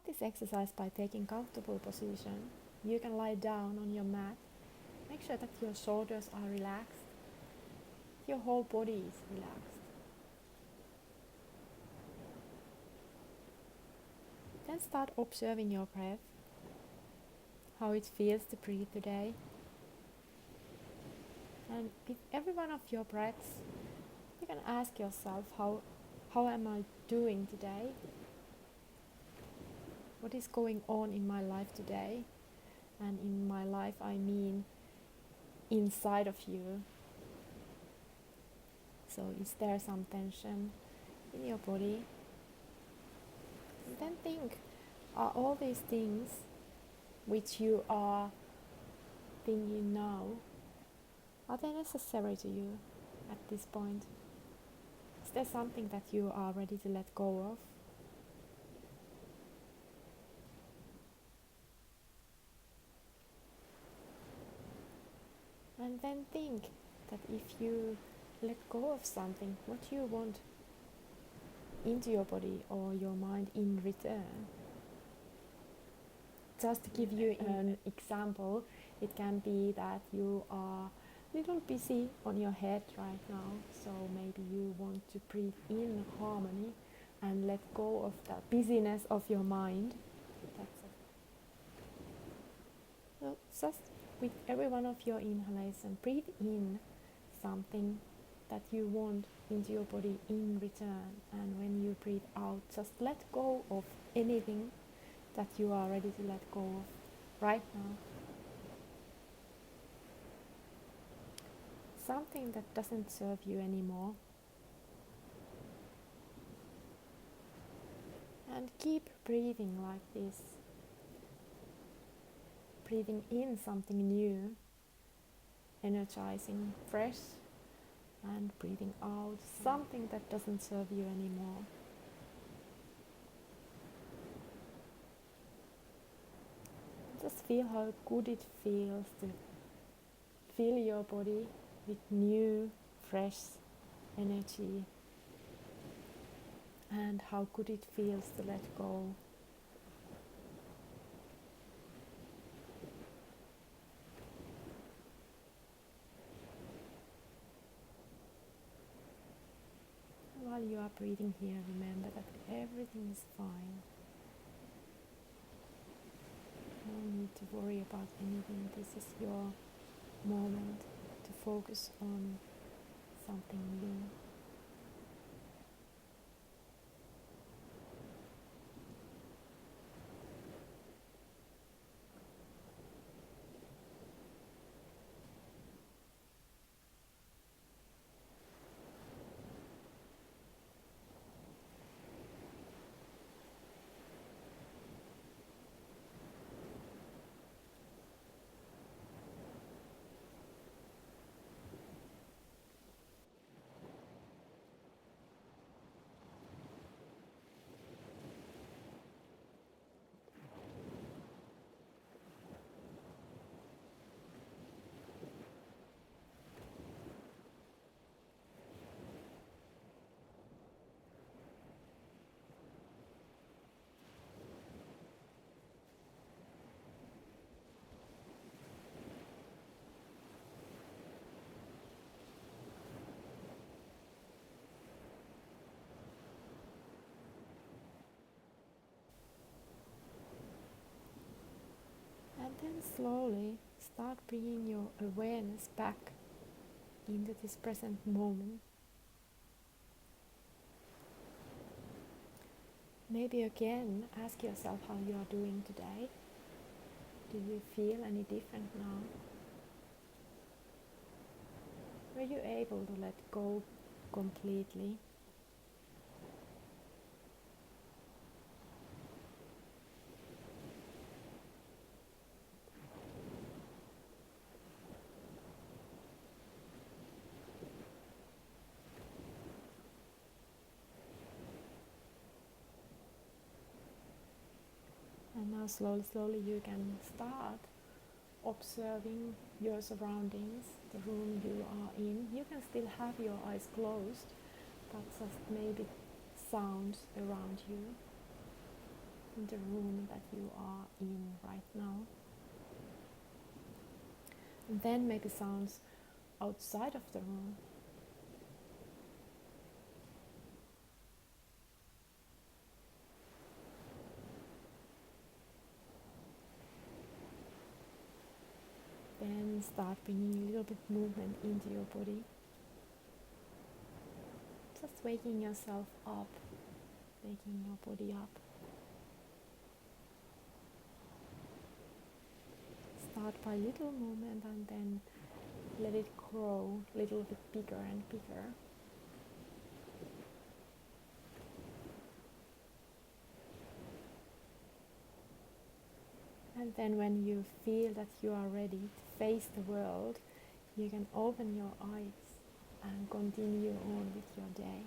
this exercise by taking comfortable position. You can lie down on your mat. Make sure that your shoulders are relaxed. Your whole body is relaxed. Then start observing your breath, how it feels to breathe today. And with every one of your breaths, you can ask yourself, how am I doing today? What is going on in my life today? And in my life, I mean inside of you. So is there some tension in your body? And then think, are all these things which you are thinking now, are they necessary to you at this point? Is there something that you are ready to let go of? And then think that if you let go of something, what you want into your body or your mind in return. Just to give you an example, it can be that you are a little busy on your head right now, so maybe you want to breathe in harmony and let go of that busyness of your mind. That's it. So just with every one of your inhalation, breathe in something that you want into your body in return, and when you breathe out, just let go of anything that you are ready to let go of right now. Something that doesn't serve you anymore. And keep breathing like this. Breathing in something new, energizing, fresh, and breathing out something that doesn't serve you anymore. Just feel how good it feels to fill your body with new, fresh energy, and how good it feels to let go. And while you are breathing here, remember that everything is fine. No need to worry about anything. This is your moment to focus on something new. And then slowly start bringing your awareness back into this present moment. Maybe again ask yourself how you are doing today. Do you feel any different now? Were you able to let go completely? And now slowly you can start observing your surroundings, the room you are in. You can still have your eyes closed, but just maybe sounds around you. in the room that you are in right now. And then maybe sounds outside of the room. Then start bringing a little bit movement into your body. Just waking yourself up, waking your body up. Start by little movement and then let it grow a little bit bigger and bigger. And then when you feel that you are ready to face the world, you can open your eyes and continue on with your day.